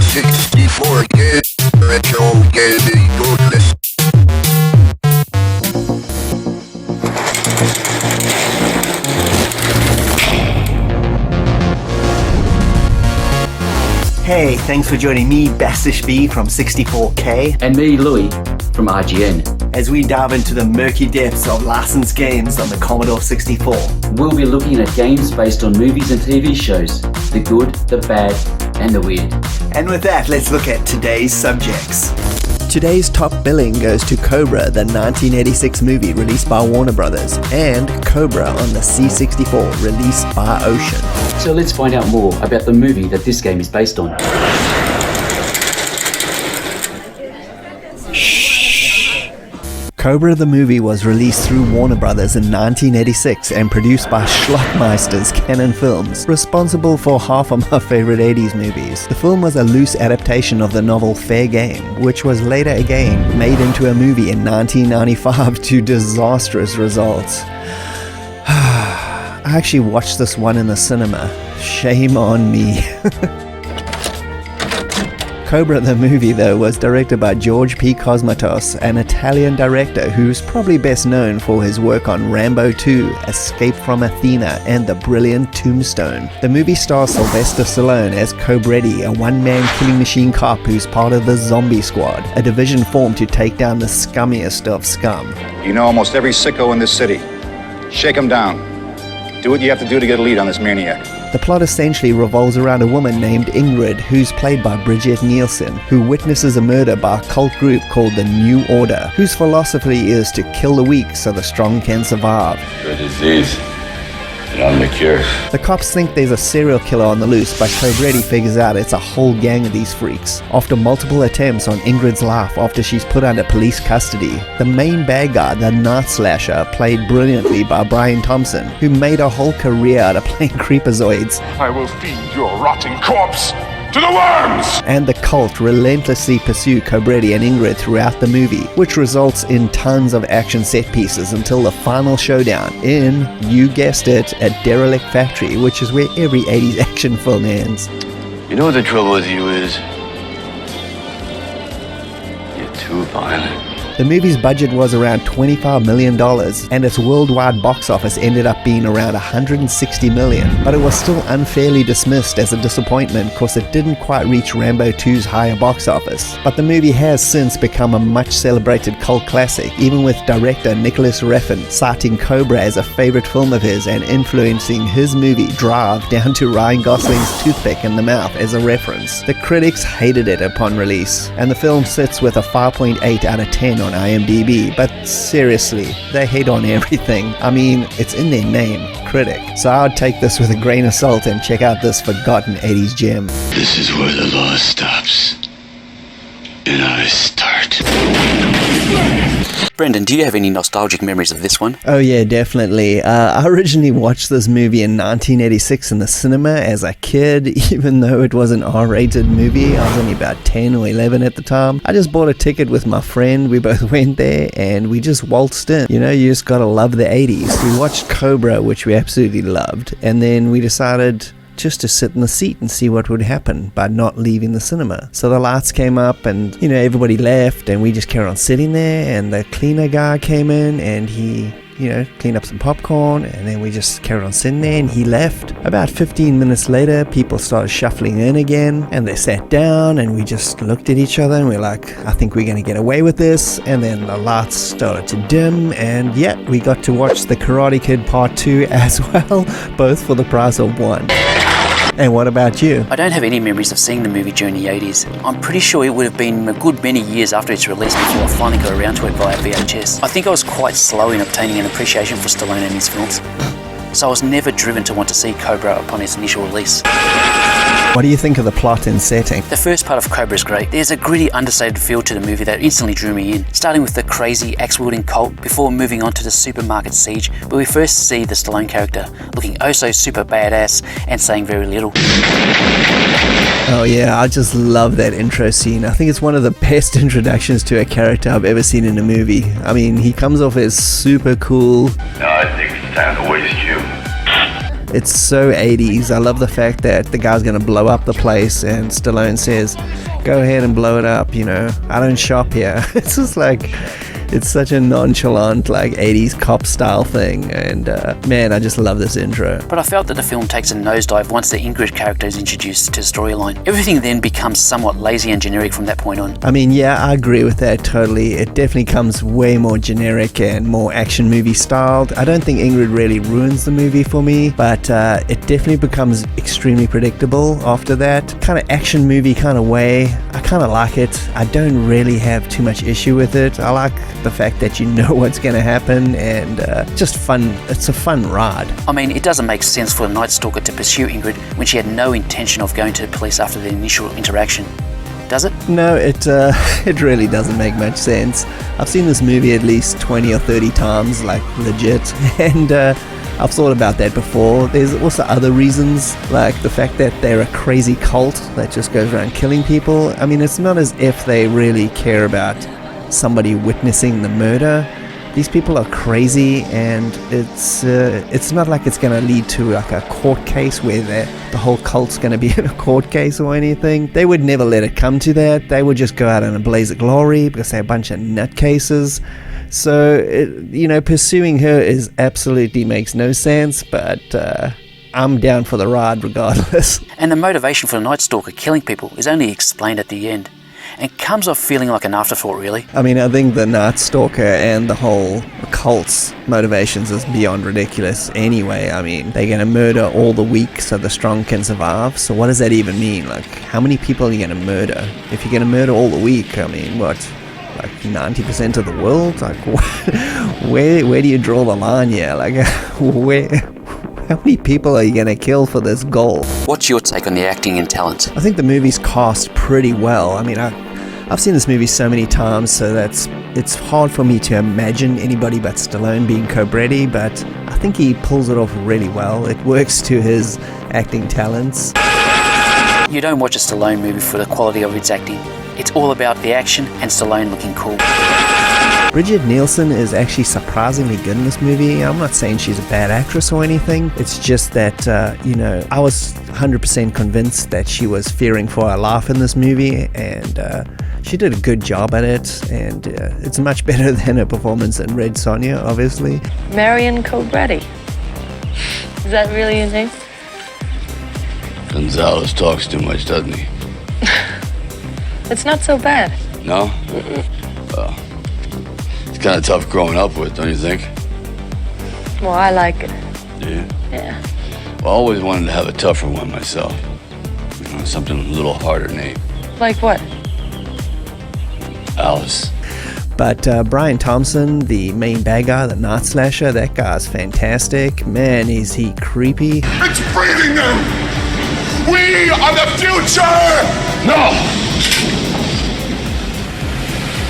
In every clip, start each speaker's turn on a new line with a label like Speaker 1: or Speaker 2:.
Speaker 1: 64K, retro gaming goodness.
Speaker 2: Hey, thanks for joining me, Bastish B from 64K,
Speaker 3: And me, Louis, from RGN.
Speaker 2: as we dive into the murky depths of licensed games on the Commodore 64.
Speaker 3: We'll be looking at games based on movies and TV shows, the good, the bad, and the weird.
Speaker 2: And with that, let's look at today's subjects.
Speaker 4: Today's top billing goes to Cobra, the 1986 movie released by Warner Brothers, and Cobra on the C64 released by Ocean.
Speaker 3: So let's find out more about the movie that this game is based on.
Speaker 4: Cobra the movie was released through Warner Brothers in 1986 and produced by Schlockmeister's Cannon Films, responsible for half of my favorite 80s movies. The film was a loose adaptation of the novel Fair Game, which was later again made into a movie in 1995 to disastrous results. I actually watched this one in the cinema. Shame on me. Cobra the movie, though, was directed by George P. Cosmatos, an Italian director who's probably best known for his work on Rambo 2, Escape from Athena, and the brilliant Tombstone. The movie stars Sylvester Stallone as Cobretti, a one-man killing machine cop who's part of the Zombie Squad, a division formed to take down the scummiest of scum.
Speaker 5: You know almost every sicko in this city. Shake him down. Do what you have to do to get a lead on this maniac.
Speaker 4: The plot essentially revolves around a woman named Ingrid, who's played by Bridget Nielsen, who witnesses a murder by a cult group called the New Order, whose philosophy is to kill the weak so the strong can survive.
Speaker 6: Your disease, and I'm the cure.
Speaker 4: The cops think there's a serial killer on the loose, but Cobretti figures out it's a whole gang of these freaks. After multiple attempts on Ingrid's life after she's put under police custody, the main bad guy, the Night Slasher, played brilliantly by Brian Thompson, who made a whole career out of playing creepazoids,
Speaker 7: I will feed your rotting corpse to the worms!
Speaker 4: and the cult relentlessly pursue Cobretti and Ingrid throughout the movie, which results in tons of action set pieces until the final showdown in, you guessed it, a derelict factory, which is where every 80s action film ends.
Speaker 6: You know what the trouble with you is? You're too violent.
Speaker 4: The movie's budget was around $25 million, and its worldwide box office ended up being around $160 million, but it was still unfairly dismissed as a disappointment because it didn't quite reach Rambo 2's higher box office. But the movie has since become a much celebrated cult classic, even with director Nicholas Refn citing Cobra as a favorite film of his and influencing his movie Drive down to Ryan Gosling's toothpick in the mouth as a reference. The critics hated it upon release, and the film sits with a 5.8 out of 10 on IMDb, but seriously, they hate on everything. I mean, it's in their name, critic. So I would take this with a grain of salt and check out this forgotten 80s gem.
Speaker 6: This is where the law stops, and I start.
Speaker 8: Brendan, do you have any nostalgic memories of this one?
Speaker 4: Oh yeah, definitely. I originally watched this movie in 1986 in the cinema as a kid, even though it was an R-rated movie. I was only about 10 or 11 at the time. I just bought a ticket with my friend. We both went there and we just waltzed in. You know, you just gotta love the 80s. We watched Cobra, which we absolutely loved, and then we decided just to sit in the seat and see what would happen by not leaving the cinema. So the lights came up and, you know, everybody left and we just carried on sitting there, and the cleaner guy came in and he, you know, cleaned up some popcorn, and then we just carried on sitting there and he left. About 15 minutes later, people started shuffling in again and they sat down and we just looked at each other and we're like, I think we're gonna get away with this. And then the lights started to dim, and yeah, we got to watch The Karate Kid Part 2 as well, both for the price of one. And what about you?
Speaker 8: I don't have any memories of seeing the movie during the 80s. I'm pretty sure it would have been a good many years after its release before I finally got around to it via VHS. I think I was quite slow in obtaining an appreciation for Stallone and his films, so I was never driven to want to see Cobra upon its initial release.
Speaker 4: What do you think of the plot and setting?
Speaker 8: The first part of Cobra is great. There's a gritty, understated feel to the movie that instantly drew me in, starting with the crazy axe-wielding cult before moving on to the supermarket siege, where we first see the Stallone character, looking oh so super badass and saying very little.
Speaker 4: Oh yeah, I just love that intro scene. I think it's one of the best introductions to a character I've ever seen in a movie. I mean, he comes off as super cool.
Speaker 6: Now I think it's time to waste you.
Speaker 4: It's so 80s. I love the fact that the guy's gonna blow up the place and Stallone says, go ahead and blow it up, you know, I don't shop here. It's just like, it's such a nonchalant, like 80s cop style thing, and man, I just love this intro.
Speaker 8: But I felt that the film takes a nosedive once the Ingrid character is introduced to the storyline. Everything then becomes somewhat lazy and generic from that point on.
Speaker 4: I mean, yeah, I agree with that totally. It definitely comes way more generic and more action movie styled. I don't think Ingrid really ruins the movie for me, but it definitely becomes extremely predictable after that. Kind of action movie kind of way. I kind of like it. I don't really have too much issue with it. I like the fact that you know what's going to happen, and just fun. It's a fun ride.
Speaker 8: I mean, it doesn't make sense for the Night Stalker to pursue Ingrid when she had no intention of going to the police after the initial interaction. Does it?
Speaker 4: No, it really doesn't make much sense. I've seen this movie at least 20 or 30 times, like legit, and I've thought about that before. There's also other reasons, like the fact that they're a crazy cult that just goes around killing people. I mean, it's not as if they really care about somebody witnessing the murder. These people are crazy, and it's not like it's going to lead to like a court case where the whole cult's going to be in a court case or anything. They would never let it come to that. They would just go out in a blaze of glory because they're a bunch of nutcases. So, pursuing her is absolutely makes no sense, but I'm down for the ride regardless.
Speaker 8: And the motivation for the Night Stalker killing people is only explained at the end, and comes off feeling like an afterthought, really.
Speaker 4: I mean, I think the Night Stalker and the whole cult's motivations is beyond ridiculous anyway. I mean, they're going to murder all the weak so the strong can survive. So what does that even mean? Like, how many people are you going to murder? If you're going to murder all the weak, I mean, what? Like 90% of the world? Like, where do you draw the line here? Like, how many people are you going to kill for this goal?
Speaker 8: What's your take on the acting and talent?
Speaker 4: I think the movie's cast pretty well. I mean, I've seen this movie so many times, so it's hard for me to imagine anybody but Stallone being Cobretti, but I think he pulls it off really well. It works to his acting talents.
Speaker 8: You don't watch a Stallone movie for the quality of its acting. It's all about the action and Stallone looking cool.
Speaker 4: Bridget Nielsen is actually surprisingly good in this movie. I'm not saying she's a bad actress or anything. It's just that, I was 100% convinced that she was fearing for her life in this movie, and she did a good job at it, and it's much better than her performance in Red Sonja, obviously.
Speaker 9: Marion Cobretti. Is that really his name?
Speaker 6: Gonzalez talks too much, doesn't he?
Speaker 9: It's not so bad.
Speaker 6: No? Well, it's kind of tough growing up with, don't you think?
Speaker 9: Well, I like it.
Speaker 6: Yeah?
Speaker 9: Yeah.
Speaker 6: Well, I always wanted to have a tougher one myself. Something a little harder name.
Speaker 9: Like what?
Speaker 6: Alice.
Speaker 4: But Brian Thompson, the main bad guy, the Night Slasher, that guy's fantastic. Man, is he creepy.
Speaker 7: It's breathing them! We are the future! No!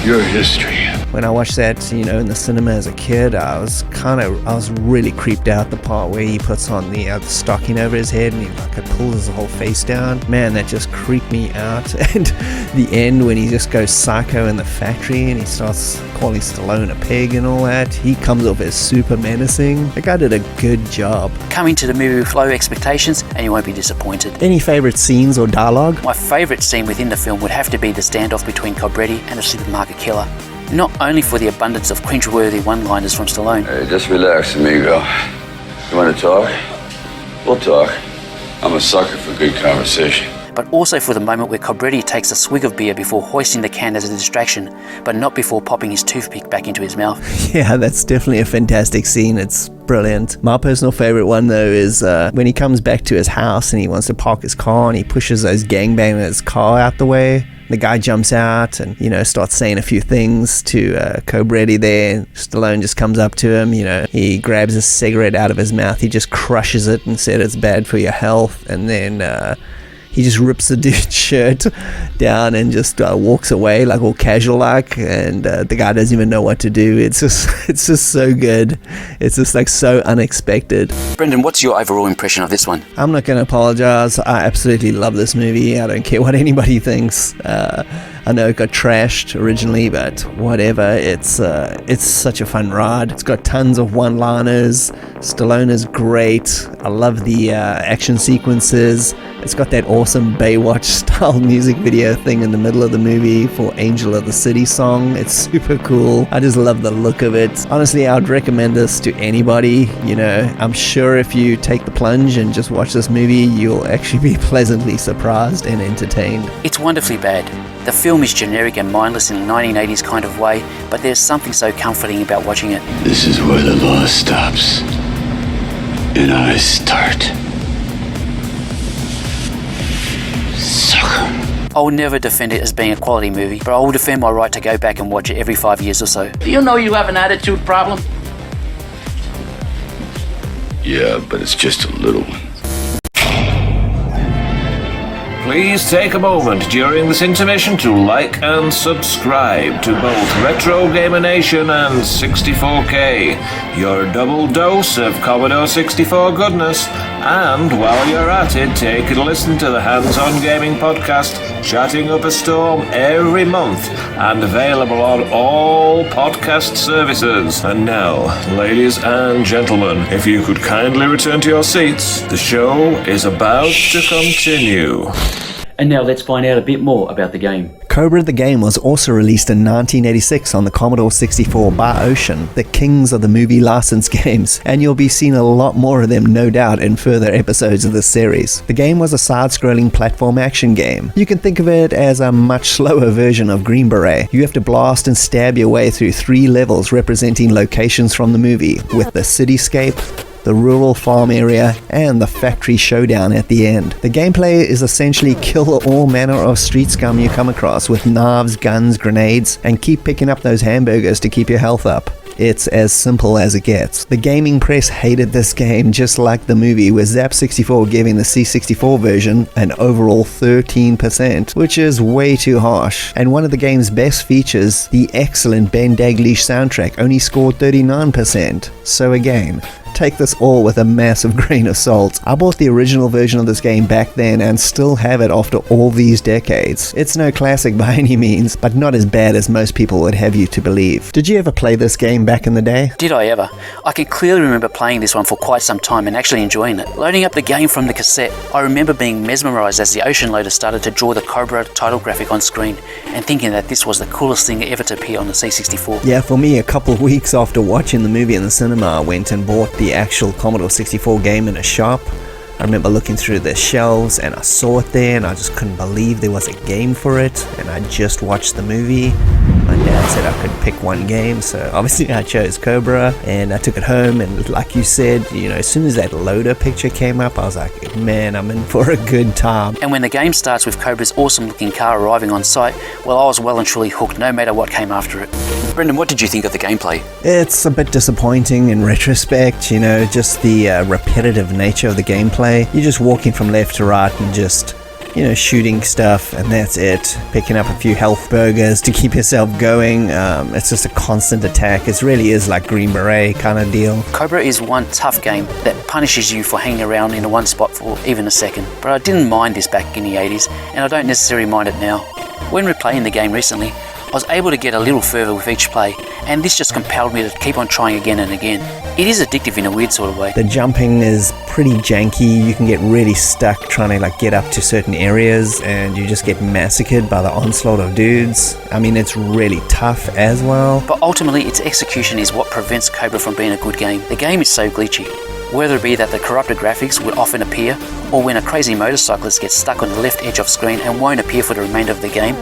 Speaker 6: Your history.
Speaker 4: When I watched that, in the cinema as a kid, I was really creeped out the part where he puts on the stocking over his head and it pulls his whole face down. Man, that just creeped me out. And the end when he just goes psycho in the factory and he starts calling Stallone a pig and all that, he comes off as super menacing. The guy did a good job.
Speaker 8: Come into the movie with low expectations and you won't be disappointed.
Speaker 4: Any favorite scenes or dialogue?
Speaker 8: My favorite scene within the film would have to be the standoff between Cobretti and the supermarket killer. Not only for the abundance of cringeworthy one-liners from Stallone.
Speaker 6: Hey, just relax, amigo. You want to talk? We'll talk. I'm a sucker for good conversation.
Speaker 8: But also for the moment where Cobretti takes a swig of beer before hoisting the can as a distraction, but not before popping his toothpick back into his mouth.
Speaker 4: Yeah, that's definitely a fantastic scene. It's brilliant. My personal favorite one, though, is when he comes back to his house and he wants to park his car and he pushes those gangbangers' car out the way. The guy jumps out and, starts saying a few things to Cobretti there. Stallone just comes up to him, he grabs a cigarette out of his mouth. He just crushes it and said it's bad for your health. And then he just rips the dude's shirt down and just walks away like all casual like, and the guy doesn't even know what to do. It's just so good. It's just like so unexpected.
Speaker 8: Brendan, what's your overall impression of this one?
Speaker 4: I'm not going to apologize. I absolutely love this movie. I don't care what anybody thinks. I I know it got trashed originally, but whatever. It's such a fun ride. It's got tons of one-liners. Stallone is great. I love the action sequences. It's got that awesome Baywatch-style music video thing in the middle of the movie for Angel of the City song. It's super cool. I just love the look of it. Honestly, I would recommend this to anybody. You know, I'm sure if you take the plunge and just watch this movie, you'll actually be pleasantly surprised and entertained.
Speaker 8: It's wonderfully bad. The film is generic and mindless in a 1980s kind of way, but there's something so comforting about watching it.
Speaker 6: This is where the law stops, and I start. Sucker.
Speaker 8: I'll never defend it as being a quality movie, but I will defend my right to go back and watch it every 5 years or so.
Speaker 10: Do you know you have an attitude problem?
Speaker 6: Yeah, but it's just a little one.
Speaker 11: Please take a moment during this intermission to like and subscribe to both Retro Gamer Nation and 64K, your double dose of Commodore 64 goodness. And while you're at it, take a listen to the Hands On Gaming podcast, Chatting Up a Storm, every month, and available on all podcast services. And now, ladies and gentlemen, if you could kindly return to your seats, the show is about to continue.
Speaker 3: And now let's find out a bit more about the game.
Speaker 4: Cobra the game was also released in 1986 on the Commodore 64 by Ocean, the kings of the movie license games, and you'll be seeing a lot more of them no doubt in further episodes of this series. The game was a side-scrolling platform action game. You can think of it as a much slower version of Green Beret. You have to blast and stab your way through 3 levels representing locations from the movie, with the cityscape, the rural farm area, and the factory showdown at the end. The gameplay is essentially kill all manner of street scum you come across with knives, guns, grenades, and keep picking up those hamburgers to keep your health up. It's as simple as it gets. The gaming press hated this game just like the movie, with Zap64 giving the C64 version an overall 13%, which is way too harsh. And one of the game's best features, the excellent Ben Daglish soundtrack, only scored 39%. So again, take this all with a massive grain of salt. I bought the original version of this game back then and still have it after all these decades. It's no classic by any means, but not as bad as most people would have you to believe. Did you ever play this game back in the day?
Speaker 8: Did I ever? I can clearly remember playing this one for quite some time and actually enjoying it. Loading up the game from the cassette, I remember being mesmerized as the Ocean loader started to draw the Cobra title graphic on screen and thinking that this was the coolest thing ever to appear on the C64.
Speaker 4: Yeah, for me, a couple of weeks after watching the movie in the cinema, I went and bought the actual Commodore 64 game in a shop. I remember looking through the shelves and I saw it there and I just couldn't believe there was a game for it, and I just watched the movie. My dad said I could pick one game, so obviously I chose Cobra and I took it home, and like you said, you know, as soon as that loader picture came up, I was like, man, I'm in for a good time.
Speaker 8: And when the game starts with Cobra's awesome looking car arriving on site, well, I was well and truly hooked no matter what came after it. Brendan, what did you think of the gameplay?
Speaker 4: It's a bit disappointing in retrospect, you know, just the repetitive nature of the gameplay. You're just walking from left to right and just, you know, shooting stuff, and that's it. Picking up a few health burgers to keep yourself going. It's just a constant attack. It really is like Green Beret kind of deal.
Speaker 8: Cobra is one tough game that punishes you for hanging around in one spot for even a second. But I didn't mind this back in the 80s, and I don't necessarily mind it now. When replaying the game recently, I was able to get a little further with each play, and this just compelled me to keep on trying again and again. It is addictive in a weird sort of way.
Speaker 4: The jumping is pretty janky. You can get really stuck trying to get up to certain areas, and you just get massacred by the onslaught of dudes. I mean, it's really tough as well.
Speaker 8: But ultimately, its execution is what prevents Cobra from being a good game. The game is so glitchy. Whether it be that the corrupted graphics would often appear, or when a crazy motorcyclist gets stuck on the left edge of screen and won't appear for the remainder of the game,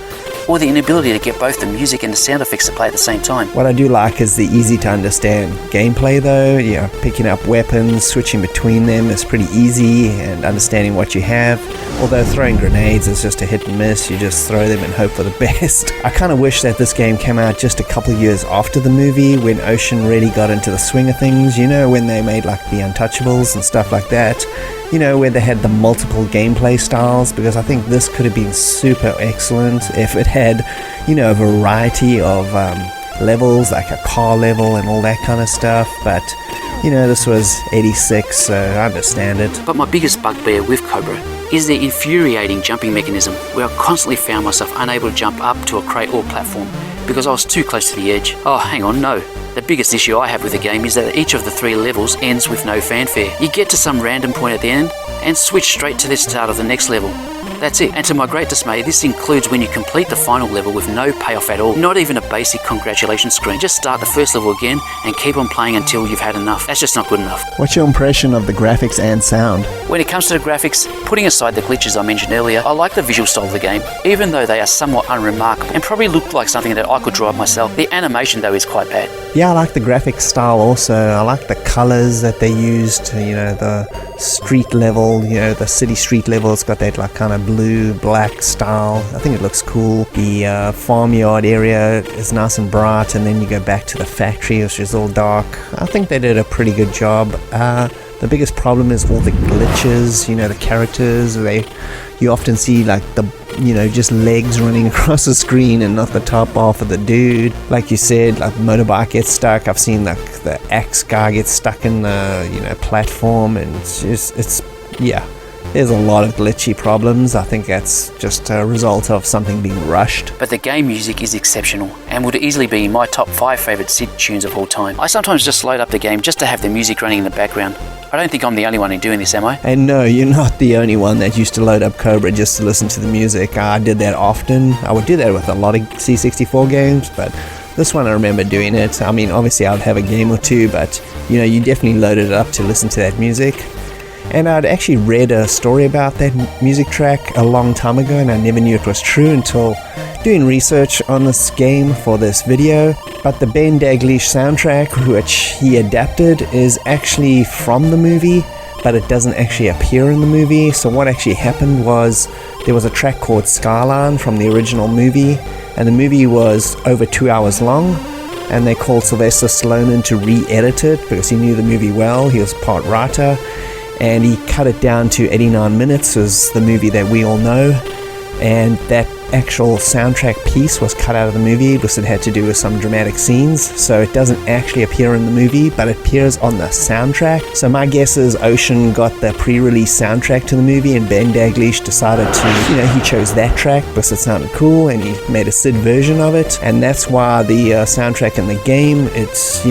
Speaker 8: or the inability to get both the music and the sound effects to play at the same time.
Speaker 4: What I do like is the easy to understand gameplay though. You know, picking up weapons, switching between them is pretty easy, and understanding what you have. Although throwing grenades is just a hit and miss, you just throw them and hope for the best. I kind of wish that this game came out just a couple of years after the movie, when Ocean really got into the swing of things, you know, when they made like the Untouchables and stuff like that. You know, where they had the multiple gameplay styles, because I think this could have been super excellent if it had, you know, a variety of levels, like a car level and all that kind of stuff. But You know, this was 86, so I understand it.
Speaker 8: But my biggest bugbear with Cobra is the infuriating jumping mechanism, where I constantly found myself unable to jump up to a crate or platform because I was too close to the edge. Oh, hang on, no. The biggest issue I have with the game is that each of the 3 levels ends with no fanfare. You get to some random point at the end and switch straight to the start of the next level. That's it. And to my great dismay, this includes when you complete the final level with no payoff at all. Not even a basic congratulations screen. Just start the first level again and keep on playing until you've had enough. That's just not good enough.
Speaker 4: What's your impression of the graphics and sound?
Speaker 8: When it comes to the graphics, putting aside the glitches I mentioned earlier, I like the visual style of the game, even though they are somewhat unremarkable and probably look like something that I could draw up myself. The animation though is quite bad.
Speaker 4: Yeah, I like the graphic style also. I like the colors that they used, you know, the street level, you know, the city street level. It's got that like kind of blue, black style. I think it looks cool. The farmyard area is nice and bright, and then you go back to the factory, which is all dark. I think they did a pretty good job. The biggest problem is all the glitches, you know, the characters. You often see like just legs running across the screen and not the top half of the dude. Like you said, like the motorbike gets stuck. I've seen like the axe guy get stuck in the platform, and there's a lot of glitchy problems. I think that's just a result of something being rushed.
Speaker 8: But the game music is exceptional and would easily be my top 5 favourite SID tunes of all time. I sometimes just load up the game just to have the music running in the background. I don't think I'm the only one in doing this, am I?
Speaker 4: And no, you're not the only one that used to load up Cobra just to listen to the music. I did that often. I would do that with a lot of C64 games, but this one I remember doing it. I mean, obviously I'd have a game or two, but you definitely loaded it up to listen to that music. And I'd actually read a story about that music track a long time ago, and I never knew it was true until doing research on this game for this video. But the Ben Daglish soundtrack, which he adapted, is actually from the movie, but it doesn't actually appear in the movie. So what actually happened was there was a track called Skyline from the original movie, and the movie was over 2 hours long, and they called Sylvester Stallone in to re-edit it because he knew the movie well. He was part writer, and he cut it down to 89 minutes, is the movie that we all know. And that actual soundtrack piece was cut out of the movie because it had to do with some dramatic scenes, so it doesn't actually appear in the movie, but it appears on the soundtrack. So my guess is Ocean got the pre-release soundtrack to the movie, and Ben Daglish decided to, he chose that track because it sounded cool, and he made a SID version of it. And that's why the soundtrack in the game, it's,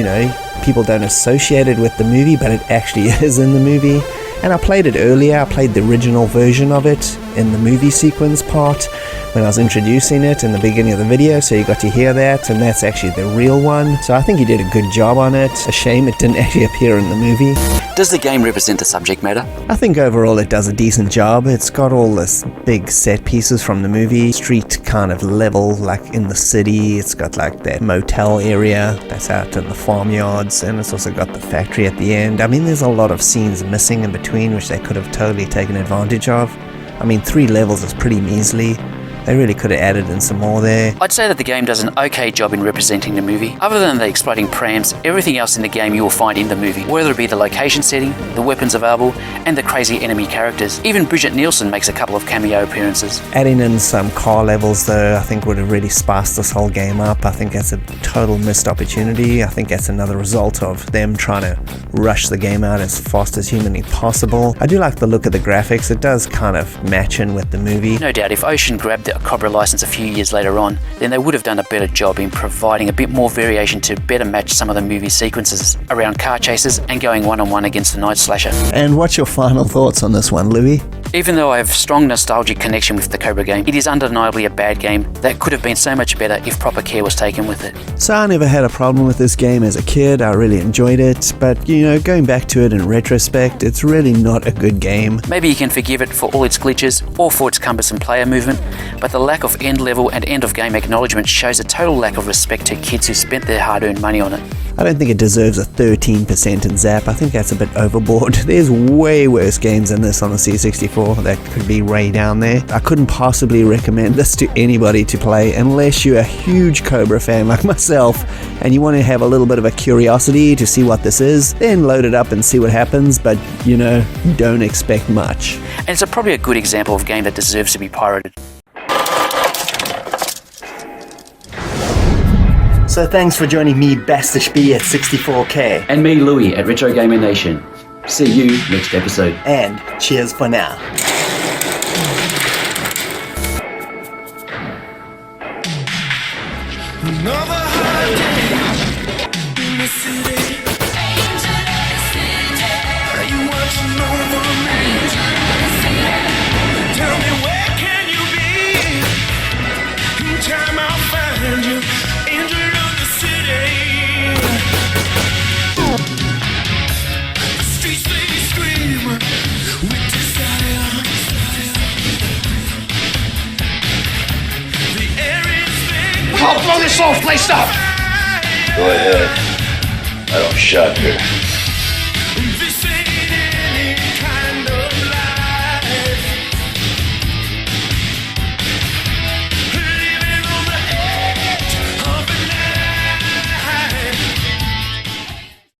Speaker 4: people don't associate it with the movie, but it actually is in the movie. And I played it earlier. I played the original version of it in the movie sequence part when I was introducing it in the beginning of the video, so you got to hear that, and that's actually the real one. So I think he did a good job on it. A shame it didn't actually appear in the movie.
Speaker 8: Does the game represent the subject matter?
Speaker 4: I think overall it does a decent job. It's got all this big set pieces from the movie, street kind of level, like in the city. It's got like that motel area that's out in the farmyards, and it's also got the factory at the end. I mean, there's a lot of scenes missing in between which they could have totally taken advantage of. I mean, 3 levels is pretty measly. They really could have added in some more there.
Speaker 8: I'd say that the game does an okay job in representing the movie. Other than the exploding prams, everything else in the game you will find in the movie, whether it be the location setting, the weapons available, and the crazy enemy characters. Even Bridget Nielsen makes a couple of cameo appearances.
Speaker 4: Adding in some car levels though, I think would have really spiced this whole game up. I think that's a total missed opportunity. I think that's another result of them trying to rush the game out as fast as humanly possible. I do like the look of the graphics. It does kind of match in with the movie.
Speaker 8: No doubt, if Ocean grabbed the Cobra license a few years later on, then they would have done a better job in providing a bit more variation to better match some of the movie sequences around car chases and going one-on-one against the Night Slasher.
Speaker 4: And what's your final thoughts on this one, Louis?
Speaker 8: Even though I have strong nostalgic connection with the Cobra game, it is undeniably a bad game that could have been so much better if proper care was taken with it.
Speaker 4: So I never had a problem with this game as a kid. I really enjoyed it, but going back to it in retrospect, it's really not a good game.
Speaker 8: Maybe you can forgive it for all its glitches or for its cumbersome player movement, but the lack of end level and end of game acknowledgement shows a total lack of respect to kids who spent their hard-earned money on it.
Speaker 4: I don't think it deserves a 13% in Zap. I think that's a bit overboard. There's way worse games than this on the C64 that could be way down there. I couldn't possibly recommend this to anybody to play unless you're a huge Cobra fan like myself and you want to have a little bit of a curiosity to see what this is. Then load it up and see what happens, but don't expect much.
Speaker 8: And it's probably a good example of a game that deserves to be pirated.
Speaker 2: So thanks for joining me, Bastish B at 64K.
Speaker 3: And me, Louis, at Retro Gamer Nation. See you next episode.
Speaker 2: And cheers for now.
Speaker 7: Another hard day in the city. Are you watching over me? Tell me, where can you be? In time I'll find you, angel of the city. The streets they scream with desire. The air is thick.
Speaker 10: I'll blow this whole place up!
Speaker 6: Go ahead. I don't shop here.